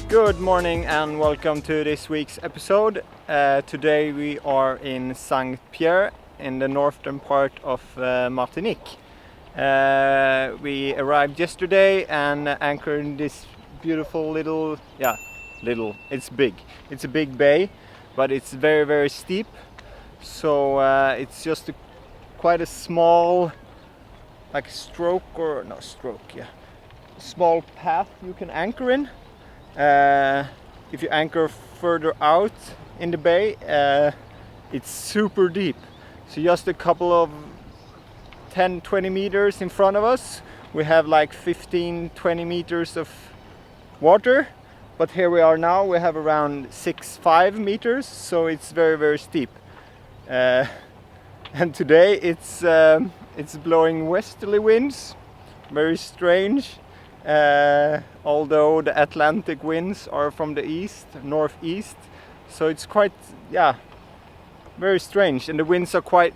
Good morning and welcome to this week's episode. Today we are in St. Pierre in the northern part of Martinique. We arrived yesterday and anchored in this beautiful it's big. It's a big bay, but it's very steep. So it's just quite a small, like small path you can anchor in. If you anchor further out in the bay, it's super deep. So just a couple of 10-20 meters in front of us, we have like 15-20 meters of water. But here we are now, we have around 6-5 meters, so it's very steep. And today it's blowing westerly winds, very strange. Although the Atlantic winds are from the northeast, so it's quite, very strange. And the winds are quite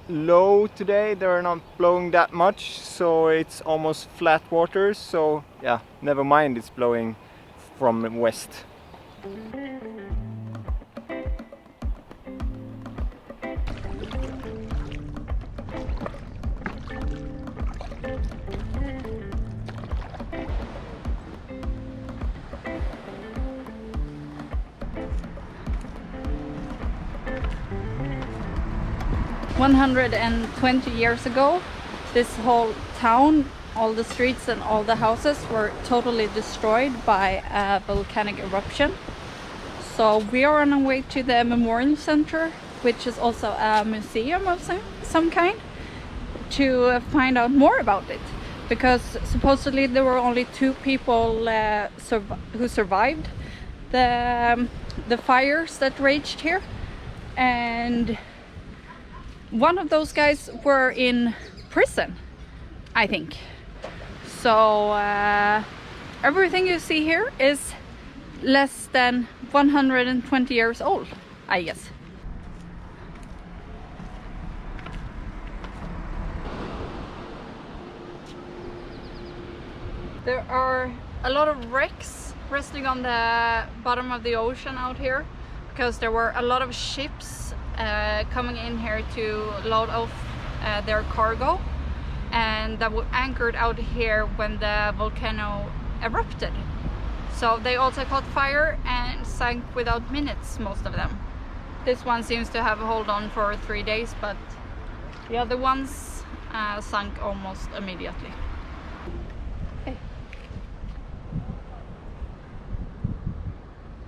low today, they're not blowing that much, so it's almost flat water. So never mind, it's blowing from west. 120 years ago, this whole town, all the streets and all the houses were totally destroyed by a volcanic eruption. So we are on our way to the Memorial Center, which is also a museum of some kind, to find out more about it. Because supposedly there were only 2 people who survived the fires that raged here, and one of those guys were in prison, I think. So everything you see here is less than 120 years old, I guess. There are a lot of wrecks resting on the bottom of the ocean out here, because there were a lot of ships coming in here to load off their cargo, and that were anchored out here when the volcano erupted. So they also caught fire and sank without minutes, most of them. This one seems to have held on for 3 days, but the other ones sank almost immediately.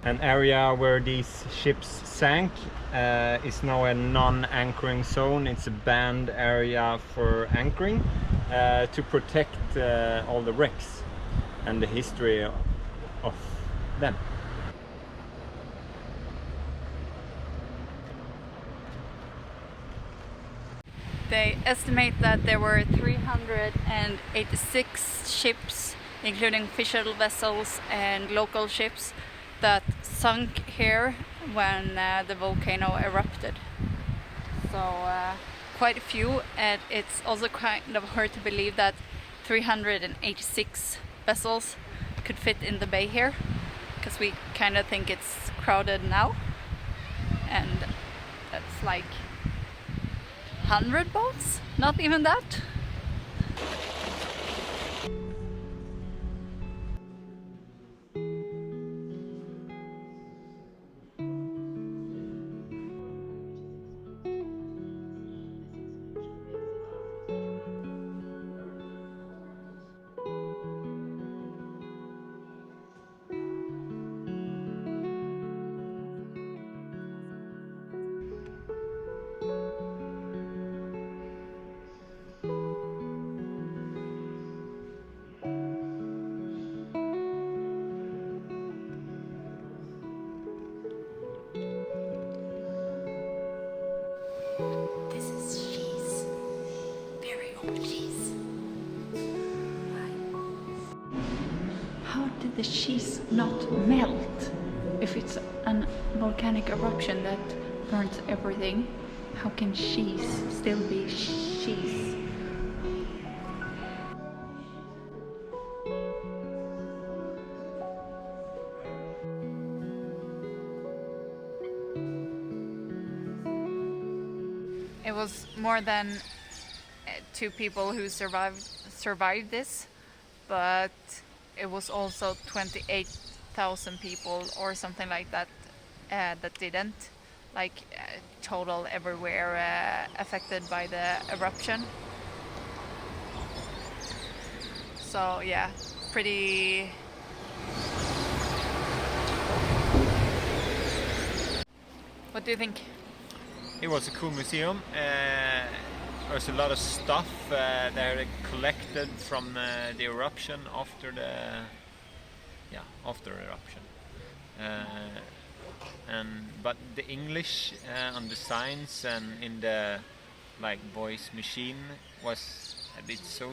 An area where these ships sank is now a non-anchoring zone. It's a banned area for anchoring to protect all the wrecks and the history of them. They estimate that there were 386 ships, including official vessels and local ships, that sunk here when the volcano erupted. So quite a few, and it's also kind of hard to believe that 386 vessels could fit in the bay here, because we kind of think it's crowded now, and that's like 100 boats, not even that. The cheese not melt if it's a volcanic eruption that burns everything. How can cheese still be cheese? It was more than 2 people who survived this, but it was also 28,000 people or something like that that didn't, like total everywhere affected by the eruption. So yeah, pretty. What do you think? It was a cool museum. There's a lot of stuff there collected from the eruption after the eruption. But the English on the signs and in the voice machine was a bit so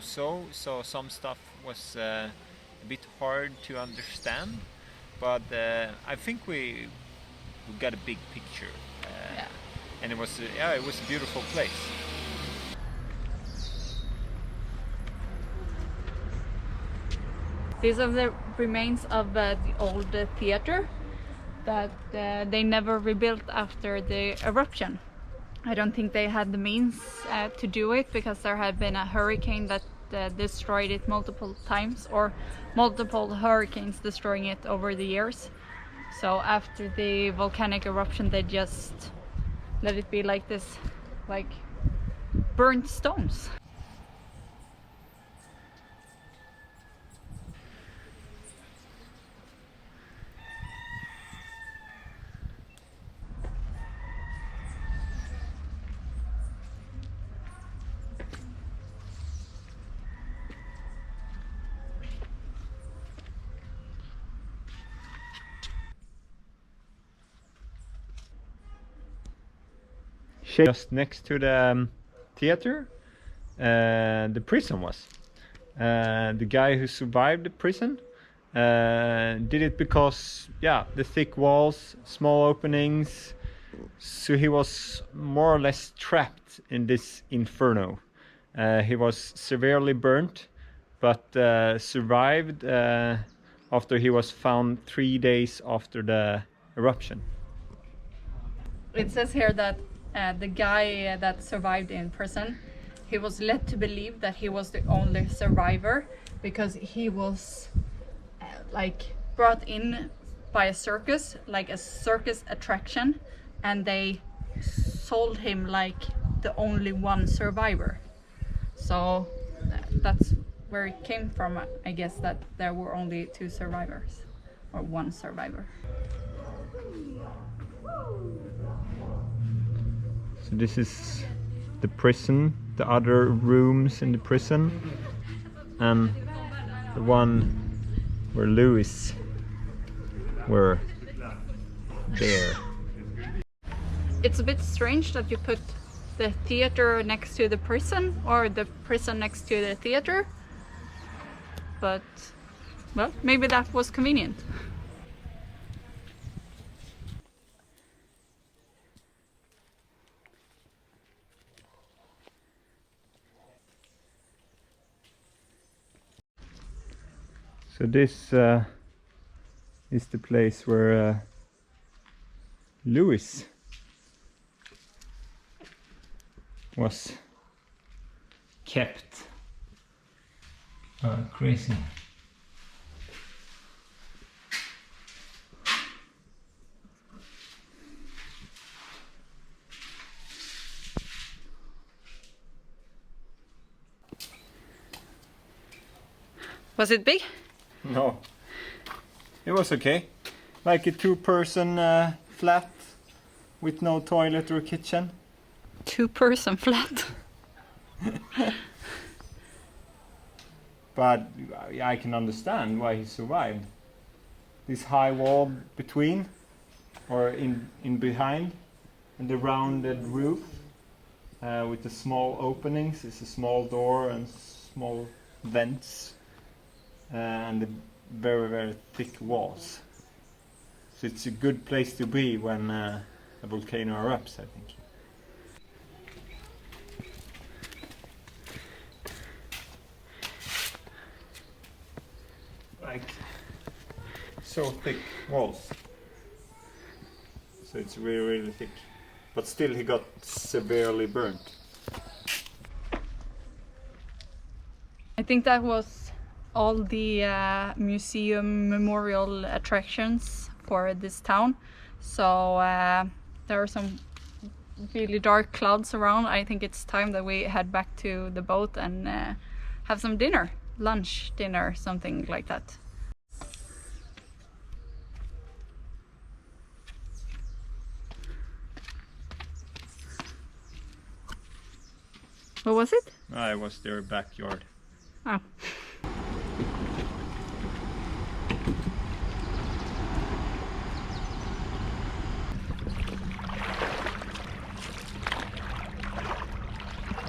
some stuff was a bit hard to understand, but I think we got a big picture. Yeah. And it was a beautiful place. These are the remains of the old theater that they never rebuilt after the eruption. I don't think they had the means to do it because there had been a hurricane that destroyed it multiple times, or multiple hurricanes destroying it over the years. So after the volcanic eruption, they just let it be like this, like burnt stones. Just next to the theater, the prison was. The guy who survived the prison did it because, the thick walls, small openings, so he was more or less trapped in this inferno. He was severely burnt, but survived after he was found 3 days after the eruption. It says here that the guy that survived in prison, he was led to believe that he was the only survivor because he was brought in by a circus, like a circus attraction, and they sold him like the only one survivor. So that's where it came from, I guess, that there were only 2 survivors or 1 survivor. So this is the prison, the other rooms in the prison, and the one where Louis were there. It's a bit strange that you put the theater next to the prison, or the prison next to the theater, but well, maybe that was convenient. So this is the place where Louis was kept. Crazy. Was it big? No, it was okay. Like a 2-person flat with no toilet or kitchen. 2-person flat. But I can understand why he survived. This high wall between, or in behind, and the rounded roof with the small openings. It's a small door and small vents. And the very, very thick walls. So it's a good place to be when a volcano erupts, I think. Like so thick walls. So it's really, really thick. But still he got severely burnt. I think that was all the museum memorial attractions for this town. So there are some really dark clouds around. I think it's time that we head back to the boat and have some dinner, lunch, dinner, something like that. What was it? It was their backyard. Oh.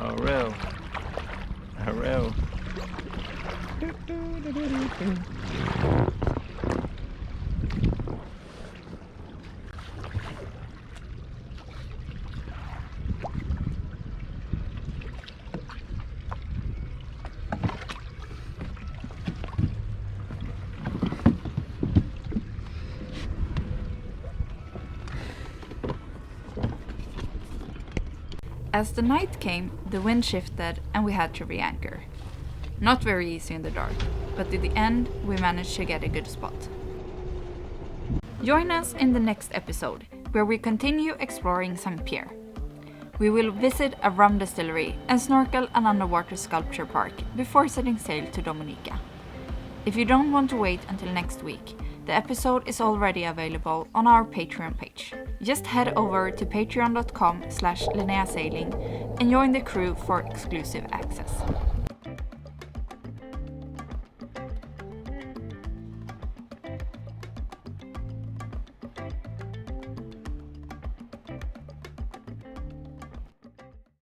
A row. A row. As the night came, the wind shifted and we had to re-anchor. Not very easy in the dark, but in the end we managed to get a good spot. Join us in the next episode, where we continue exploring St. Pierre. We will visit a rum distillery and snorkel an underwater sculpture park before setting sail to Dominica. If you don't want to wait until next week, the episode is already available on our Patreon page. Just head over to patreon.com/LinneaSailing and join the crew for exclusive access.